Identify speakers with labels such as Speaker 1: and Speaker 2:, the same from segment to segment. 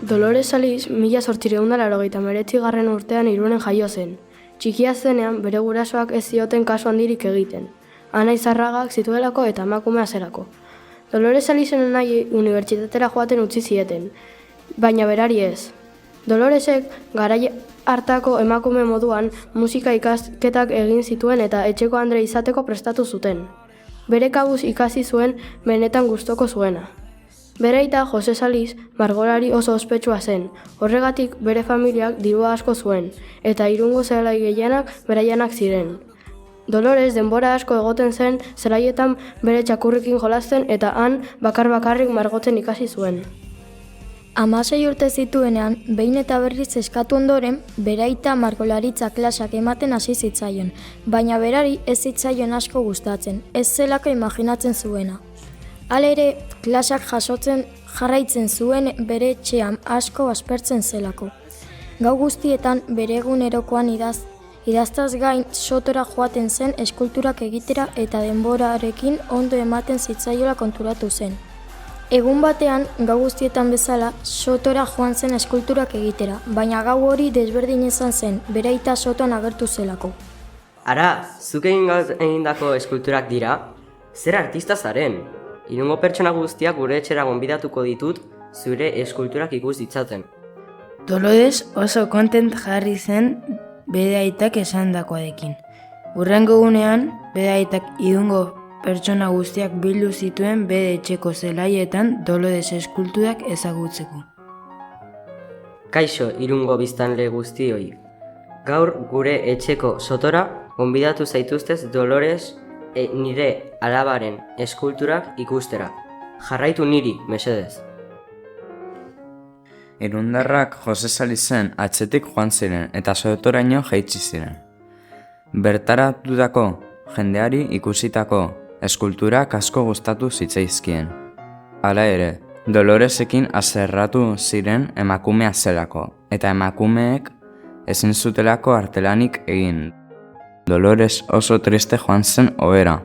Speaker 1: Dolores Aliz 1889 urtean Irunen jaio zen. Txikia zenean bere gurasoak ez zioten kasu handirik egiten. Ana izarragak zituelako eta emakumea zelako. Dolores Alizen anai unibertsitatera joaten utzi zieten, baina berari ez. Doloresek garai hartako emakume moduan musika ikasketak egin zituen eta etxeko andre izateko prestatu zuten. Bere kabuz ikasi zuen benetan gustoko zuena. Bere aita Jose Saliz margolari oso ospetsua zen, horregatik bere familiak dirua asko zuen, eta Irungo zelai gehienak beraianak ziren. Dolores denbora asko egoten zen zelaietan bere txakurrekin jolasten eta han bakar-bakarrik margotzen ikasi zuen.
Speaker 2: 16 urte zituenean, behin eta berriz eskatu ondoren, bere aita margolaritza klasak ematen hasi zitzaion, baina berari ez zitzaion asko gustatzen, ez zelako imaginatzen zuena. Hala ere, klasak jasotzen jarraitzen zuen bere etxean asko aspertzen zelako. Gau guztietan bere egunerokoan idaztaz gain sotora joaten zen eskulturak egitera eta denborarekin ondo ematen zitzaiola konturatu zen. Egun batean, gau guztietan bezala, sotora joan zen eskulturak egitera, baina gau hori desberdin izan zen, bere aita sotoan agertu zelako.
Speaker 3: Ara, zuk egindako eskulturak dira? Zer artista zaren? Irungo pertsona guztiak gure etxera gonbidatuko ditut zure eskulturak ikus ditzaten.
Speaker 4: Dolores oso kontent jarri zen bere aitak esandakoarekin. Hurrengo egunean, bere aitak Irungo pertsona guztiak bildu zituen bere etxeko zelaietan Dolores eskulturak ezagutzeko.
Speaker 3: Kaixo Irungo biztanle guztioi. Gaur gure etxeko sotora gonbidatu zaituztez Dolores nire alabaren eskulturak ikustera. Jarraitu niri, mesedez.
Speaker 5: Irundarrak Jose Salizen atzetik joan ziren eta sotoraino jaitsi ziren. Bertaratutako jendeari ikusitako eskulturak asko gustatu zitzaizkien. Hala ere, Doloresekin haserratu ziren emakumea zelako, eta emakumeek ezin zutelako artelanik egin. Dolores oso triste joan zen ohera.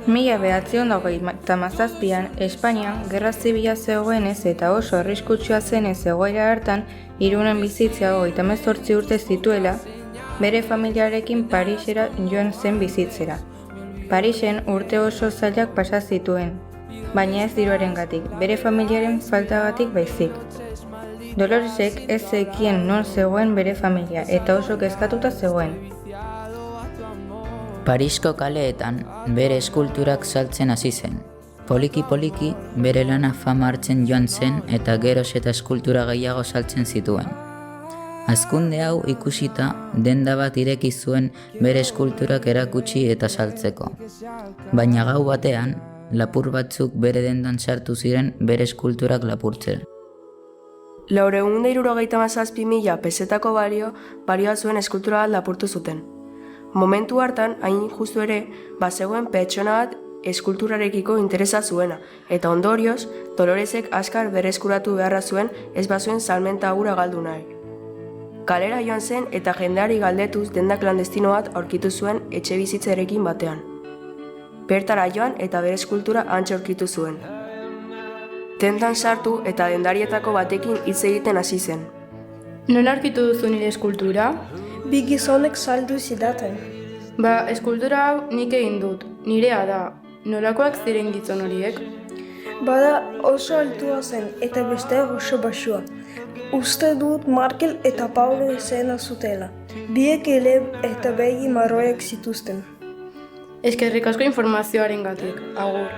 Speaker 6: Mila 1937an, Espainian gerra zibila zegoenez eta oso arriskutsua zenez egoera hartan, Irunen bizitzea 38 urte zituela, bere familiarekin Parisera joan zen bizitzera. Parisen urte oso zailak pasa zituen, baina ez diruarengatik, bere familiaren faltagatik baizik. Doloresek ez zekien non zegoen bere familia eta oso kezkatuta zegoen.
Speaker 7: Parisko kaleetan bere eskulturak saltzen hasi zen. Poliki-poliki bere lana fama hartzen joan zen eta geroz eta eskultura gehiago saltzen zituen. Hazkunde hau ikusita denda bat ireki zuen bere eskulturak erakutsi eta saltzeko. Baina gau batean, lapur batzuk bere dendan sartu ziren bere eskulturak lapurtzen.
Speaker 1: 467.000 pesetako balioa zuen eskultura bat lapurtu zuten. Momentu hartan, hain justu ere, bazegoen pertsona bat eskulturarekiko interesa zuena, eta ondorioz, Doloresek azkar berreskuratu beharra zuen ez bazuen salmenta hura galdu nahi. Kalera joan zen eta jendeari galdetuz denda klandestino bat aurkitu zuen etxe bizitzarekin batean. Bertara joan eta bere eskultura hantxe aurkitu zuen. Dendan sartu eta dendarietako batekin hitz egiten hasi zen.
Speaker 8: Nola aurkitu duzu nire eskultura?
Speaker 9: Bi gizonek saldu zidaten.
Speaker 8: Eskultura hau nik egin dut, nirea da. Nolakoak ziren gizon horiek?
Speaker 9: Bada oso altua zen eta beste oso baxua. Uste dut Markel eta Paulo izena zutela. Biek eleb eta begi marroiak zituzten.
Speaker 8: Eskerrik asko informazioaren gatik, agur.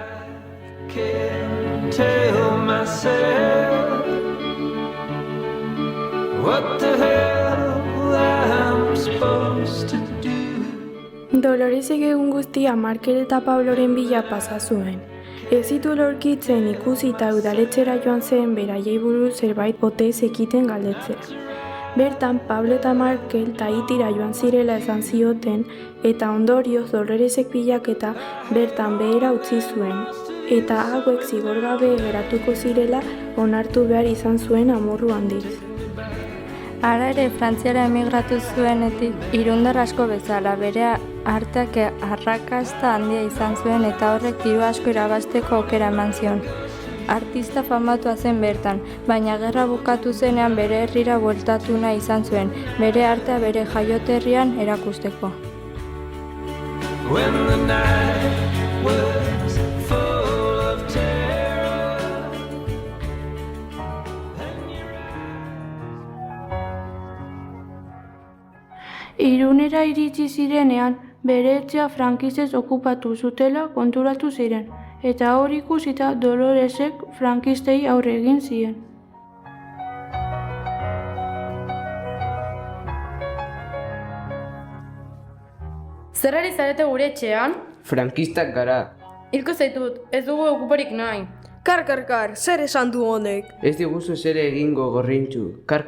Speaker 8: Doloresek egun guztia Markel eta Pabloren bila pasa zuen. Ez zitu lorkitzen ikusita udaletxera joan zen beraiei buruz zerbait ote zekiten galdetzera.
Speaker 10: Bertan, Pablo eta Markel Tahitira joan zirela esan zioten, eta ondorioz Doloresek bilaketa bertan behera utzi zuen, eta hauek zigorgabe geratuko zirela onartu behar izan zuen amorru handiz.
Speaker 6: Hala ere, Frantziara emigratu zuenetik, irundar asko bezala, bere arteak arrakasta handia izan zuen eta horrek diru asko irabazteko aukera eman zion. Artista famatua zen bertan, baina gerra bukatu zenean bere herrira bueltatu nahi izan zuen, bere artea bere jaioterrian erakusteko.
Speaker 10: Irunera iritsi zirenean, bere etxea frankistez okupatu zutela konturatu ziren, eta hori ikusita Doloresek frankistei aurre egin zien.
Speaker 8: Zer ari zarete gure etxean?
Speaker 11: Frankistak gara.
Speaker 8: Hilko zaitut, ez dugu okuparik nahi.
Speaker 9: Kar, zer esan du honek?
Speaker 11: Ez diguzu zer egingo gorrintxu. Kar.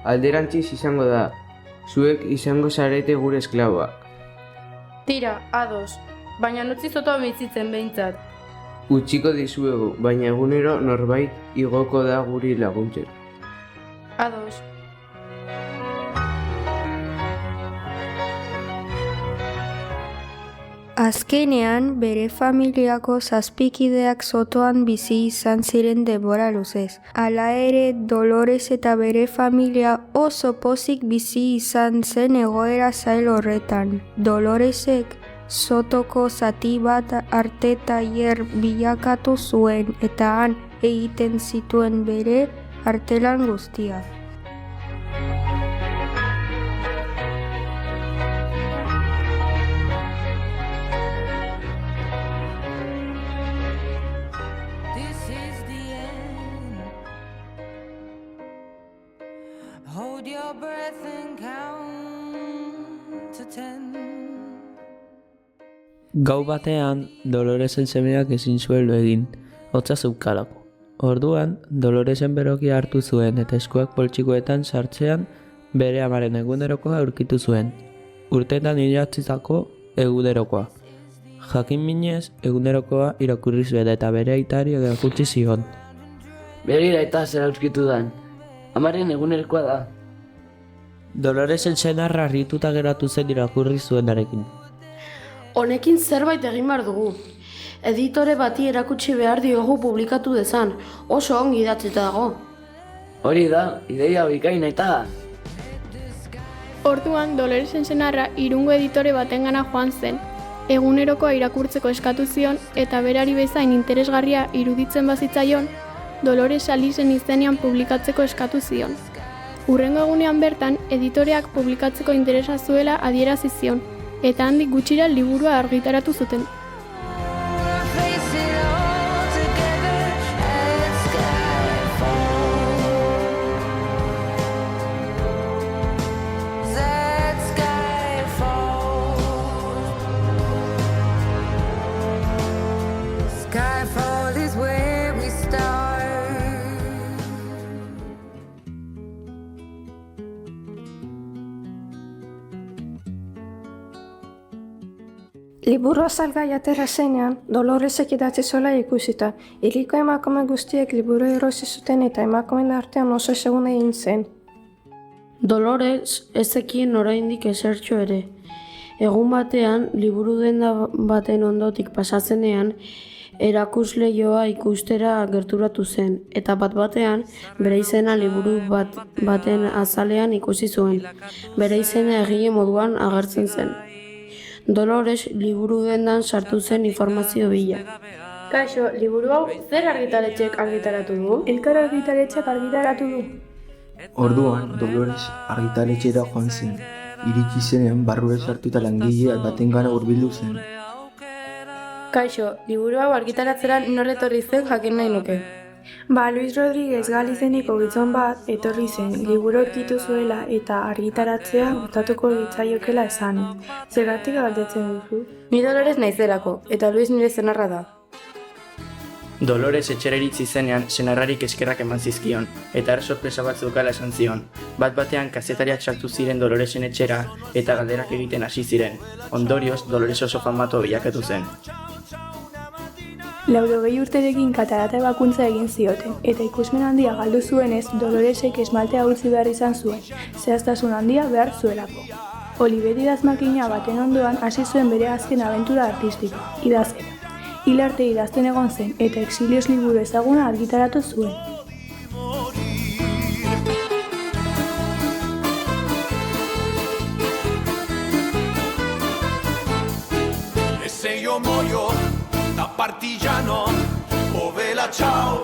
Speaker 11: Alderantziz izango da. Zuek izango zarete gure esklaboak.
Speaker 8: Tira, ados, baina utzi zotoa bizitzen behintzat.
Speaker 11: Utziko dizuegu, baina egunero norbait igoko da guri laguntzen.
Speaker 8: Ados.
Speaker 6: Azkenean, bere familiako zazpikideak sotoan bizi izan ziren denbora luzez. Hala ere, Dolores eta bere familia oso pozik bizi izan zen egoera zail horretan. Doloresek sotoko zati bat arte tailer bilakatu zuen eta han egiten zituen bere artelan guztiak.
Speaker 12: Gau batean, Doloresen semeak ezin zuen lo egin, hotza zeukalako. Orduan, Doloresen berokia hartu zuen eta eskuak poltsikoetan sartzean bere amaren egunerokoa aurkitu zuen. Urteetan idatzitako egunerokoa. Jakin minez, egunerokoa irakurri zuen eta bere aitari erakutsi zion.
Speaker 13: Begira eta zer aurkitu dan, amaren egunerokoa da.
Speaker 12: Doloresen senarra harrituta geratu zen irakurri zuenarekin.
Speaker 1: Honekin zerbait egin behar dugu. Editore bati erakutsi behar diogu publikatu dezan, oso ongi idatzita dago.
Speaker 13: Hori da, ideia bikaina eta.
Speaker 10: Orduan, Doloresen senarra irungo editore batengana joan zen. Egunerokoa irakurtzeko eskatu zion eta berari bezain interesgarria iruditzen bazitzaion, Dolores Alisen izenean publikatzeko eskatu zion. Hurrengo egunean bertan, editoreak publikatzeko interesa zuela adierazi zion, eta handik gutxira liburua argitaratu zuten. Liburua salgai atera zenean, Doloresek idatzi zuela ikusita. Hiriko emakume guztiek liburu erosi zuten eta emakumeen artean oso ezaguna egin zen.
Speaker 1: Dolores ez zekien oraindik esertxo ere. Egun batean, liburu denda baten ondotik pasatzenean, erakusleioa ikustera gerturatu zen, eta bat-batean bere izena liburu baten azalean ikusi zuen. Bere izena egile moduan agertzen zen. Dolores liburu dendan sartu zen informazio bila.
Speaker 8: Kaixo, liburu hau zer argitaletxek argitaratu du?
Speaker 10: Elkar argitaletxek argitaratu du.
Speaker 14: Orduan, Dolores argitaletxera joan zen. Iritsi zenean barrura sartu eta langile batengana hurbildu zen.
Speaker 8: Kaixo, liburu hau argitaratzera nor etorri zen jakin nahi nuke.
Speaker 10: Luis Rodríguez Galizeneko gizon bat etorri zen, liburu aurkitu zuela eta argitaratzea gustatuko litzaiokela esanez. Zergatik galdetzen duzu?
Speaker 8: Ni Dolores naizelako, eta Luis nire senarra da.
Speaker 15: Dolores etxera iritzi zenean senarrarik eskerrak eman zizkion, eta sorpresa bat zeukala esan zion. Bat-batean kazetariak sartu ziren Doloresen etxera eta galderak egiten hasi ziren. Ondorioz, Dolores oso famatu bilakatu zen.
Speaker 16: 80 urterekin katarata ebakuntza egin zioten, eta ikusmen handia galdu zuenez, Doloresek esmaltea utzi behar izan zuen, zehaztasun handia behar zuelako. Olibetidaz makina baten ondoan hasi zuen bere azken abentura artistiko, idazketa. Hil arte idazten egon zen, eta exilios liburu ezaguna argitaratu zuen.
Speaker 17: Se io muoio da partigiano, oh vela ciao,